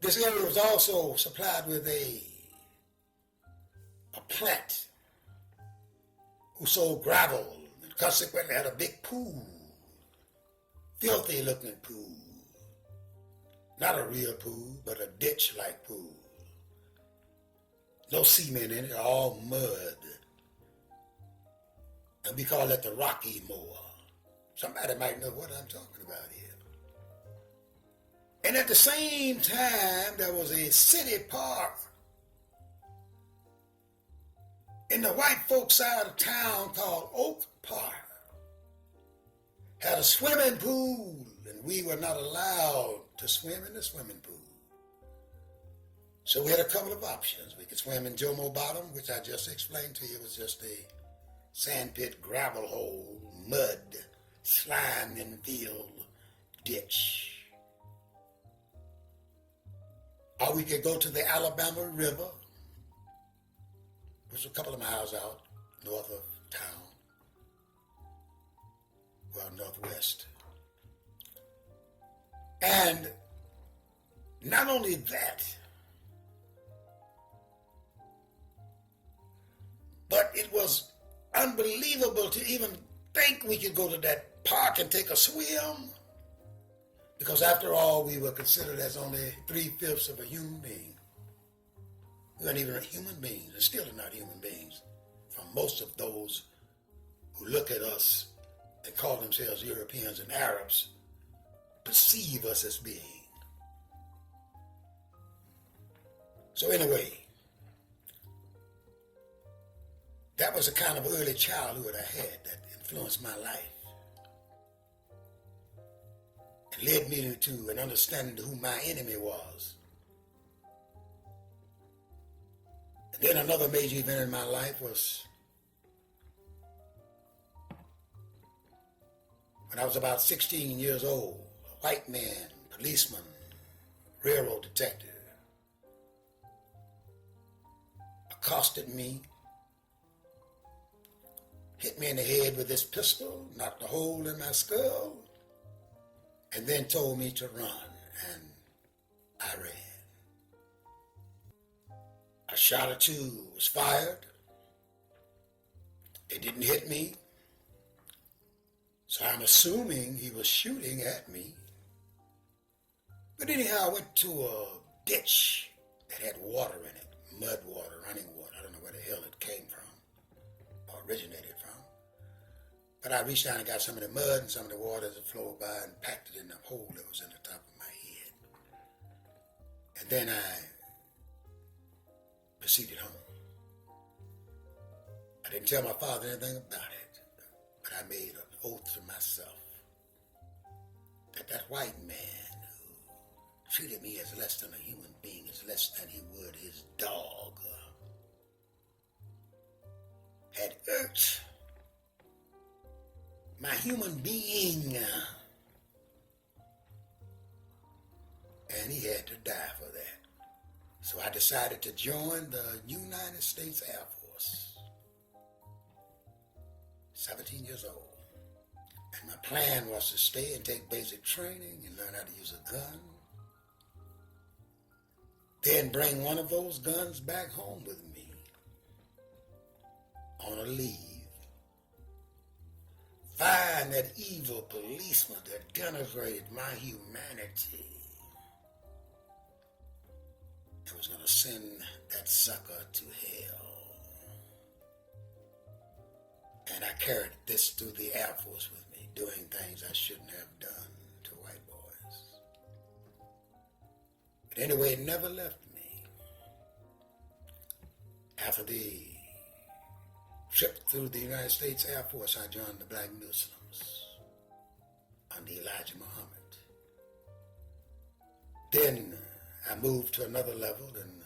This area was also supplied with a plant who sold gravel and consequently had a big pool, filthy looking pool. Not a real pool, but a ditch-like pool. No cement in it, all mud. And we call it the Rocky Moor. Somebody might know what I'm talking about here. And at the same time, there was a city park in the white folks side of town called Oak Park. Had a swimming pool, and we were not allowed to swim in the swimming pool. So we had a couple of options. We could swim in Jomo Bottom, which I just explained to you was just a sand pit, gravel hole, mud, slime infilled ditch. Or we could go to the Alabama River, which was a couple of miles out north of town, well, northwest. And not only that, but it was unbelievable to even think we could go to that park and take a swim, because after all, we were considered as only 3/5 of a human being. We weren't even human beings, and still are not human beings, from most of those who look at us and call themselves Europeans and Arabs, perceive us as being. So anyway, that was the kind of early childhood I had that influenced my life and led me to an understanding of who my enemy was. And then another major event in my life was when I was about 16 years old. A white man, policeman, railroad detective, accosted me, hit me in the head with this pistol, knocked a hole in my skull, and then told me to run, and I ran. A shot or two was fired. It didn't hit me, so I'm assuming he was shooting at me. But anyhow, I went to a ditch that had water in it, mud water, running water. I don't know where the hell it came from or originated from. But I reached down and got some of the mud and some of the water that flowed by and packed it in the hole that was in the top of my head. And then I proceeded home. I didn't tell my father anything about it, but I made an oath to myself that that white man who treated me as less than a human being, as less than he would his dog, had irked my human being, and he had to die for that. So I decided to join the United States Air Force, 17 years old. And my plan was to stay and take basic training and learn how to use a gun, then bring one of those guns back home with me on a leave. Find that evil policeman that denigrated my humanity and was going to send that sucker to hell. And I carried this through the Air Force with me, doing things I shouldn't have done to white boys. But anyway, it never left me. After the trip through the United States Air Force, I joined the Black Muslims under Elijah Muhammad. Then I moved to another level and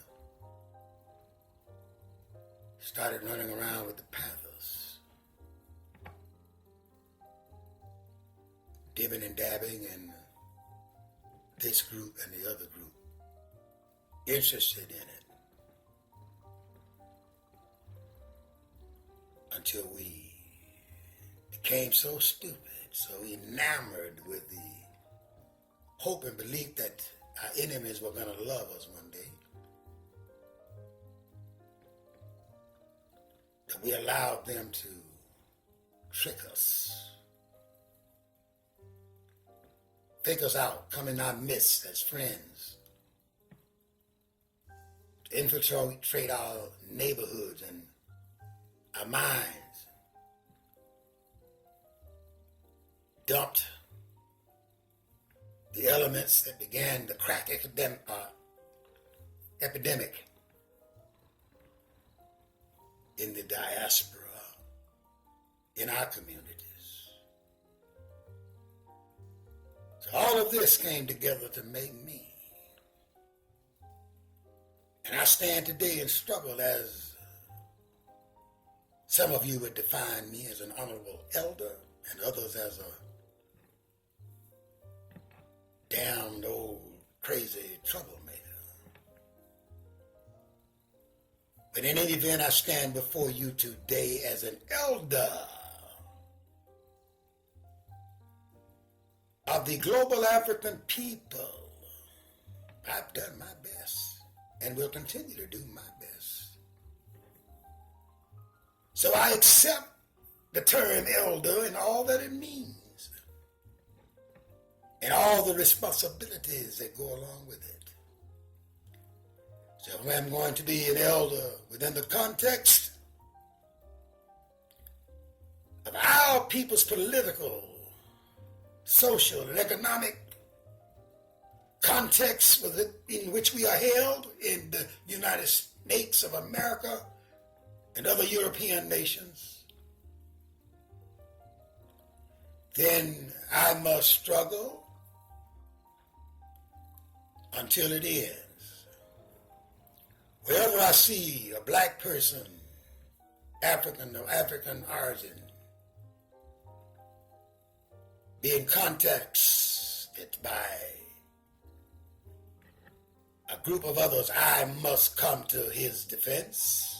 started running around with the Panthers, dibbing and dabbing in this group and the other group, interested in it, until we became so stupid, so enamored with the hope and belief that our enemies were going to love us one day. That we allowed them to trick us, fake us out, come in our midst as friends, infiltrate our neighborhoods and our minds, dumped the elements that began the crack epidemic in the diaspora, in our communities. So all of this came together to make me. And I stand today and struggle as some of you would define me as an honorable elder and others as a damned old crazy troublemaker. But in any event, I stand before you today as an elder of the global African people. I've done my best and will continue to do my best. So I accept the term elder and all that it means and all the responsibilities that go along with it. So I'm going to be an elder within the context of our people's political, social, and economic context in which we are held in the United States of America and other European nations, then I must struggle until it ends. Wherever I see a black person, African or African origin, being contacted by a group of others, I must come to his defense.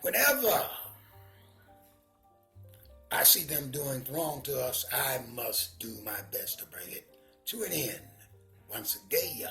Whenever I see them doing wrong to us, I must do my best to bring it to an end. Once again,